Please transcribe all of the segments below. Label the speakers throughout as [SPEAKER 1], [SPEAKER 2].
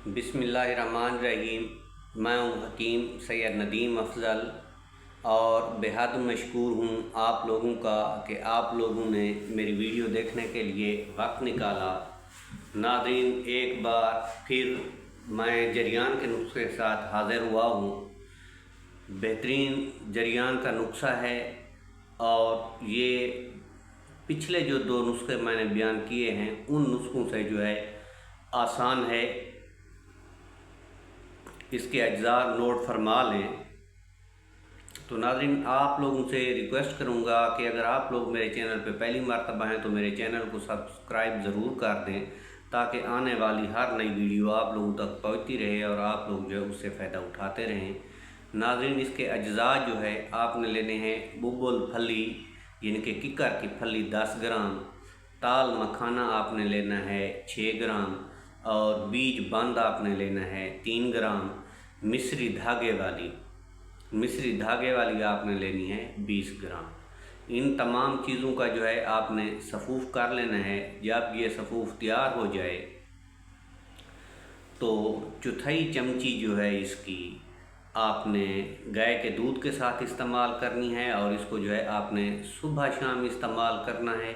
[SPEAKER 1] बिस्मिल्लाहिर्रहमानिर्रहीम। मैं हूँ हकीम सैयद नदीम अफजल और बेहद मशकूर हूँ आप लोगों का कि आप लोगों ने मेरी वीडियो देखने के लिए वक्त निकाला। नाज़रीन, एक बार फिर मैं जरियान के नुस्खे के साथ हाज़िर हुआ हूँ। बेहतरीन जरियान का नुस्खा है और ये पिछले जो दो नुस्खे मैंने बयान किए हैं उन नुस्खों से जो है आसान है। इसके अज्जा नोट फरमा लें। तो नाज़रीन, आप लोगों से रिक्वेस्ट करूंगा कि अगर आप लोग मेरे चैनल पे पहली मर्तबा हैं तो मेरे चैनल को सब्सक्राइब ज़रूर कर दें ताकि आने वाली हर नई वीडियो आप लोगों तक पहुंचती रहे और आप लोग जो है उससे फ़ायदा उठाते रहें। नाज़रीन, इसके अज्जा जो है आपने लेने हैं बुलबुल फली यानी कि किकर की फली 10 ग्राम, ताल मखाना आपने लेना है 6 ग्राम और बीज बंद आपने लेना है 3 ग्राम, मिस्री धागे वाली आपने लेनी है 20 ग्राम। इन तमाम चीज़ों का जो है आपने सफ़ूफ़ कर लेना है। जब ये सफ़ूफ़ तैयार हो जाए तो चौथाई चमची जो है इसकी आपने गाय के दूध के साथ इस्तेमाल करनी है और इसको जो है आपने सुबह शाम इस्तेमाल करना है।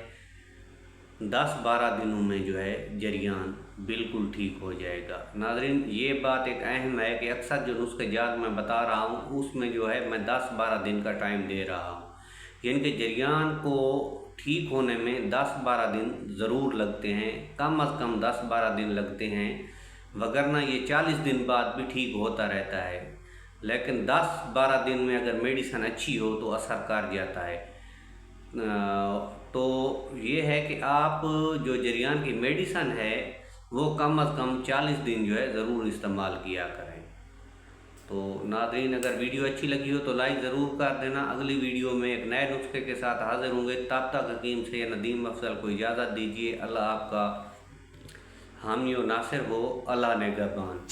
[SPEAKER 1] 10-12 दिनों में जो है जरियान बिल्कुल ठीक हो जाएगा। नाज़रीन, ये बात एक अहम है कि अक्सर जो नुस्खे जात मैं बता रहा हूँ उसमें जो है मैं 10-12 दिन का टाइम दे रहा हूँ, यानी कि जरियान को ठीक होने में 10-12 दिन ज़रूर लगते हैं, कम अज़ कम 10-12 दिन लगते हैं, वगरना ये 40 दिन बाद भी ठीक होता रहता है। लेकिन 10-12 दिन में अगर मेडिसिन अच्छी हो तो असर कर जाता है। तो ये है कि आप जो जरियान की मेडिसिन है वो कम अज़ कम 40 दिन जो है ज़रूर इस्तेमाल किया करें। तो नाज़रीन, अगर वीडियो अच्छी लगी हो तो लाइक ज़रूर कर देना। अगली वीडियो में एक नए नुस्खे के साथ हाज़िर होंगे। तब तक हकीम सैयद नदीम अफजल को इजाज़त दीजिए। अल्लाह आपका हामी और नासिर हो। अल्लाह निगहबान।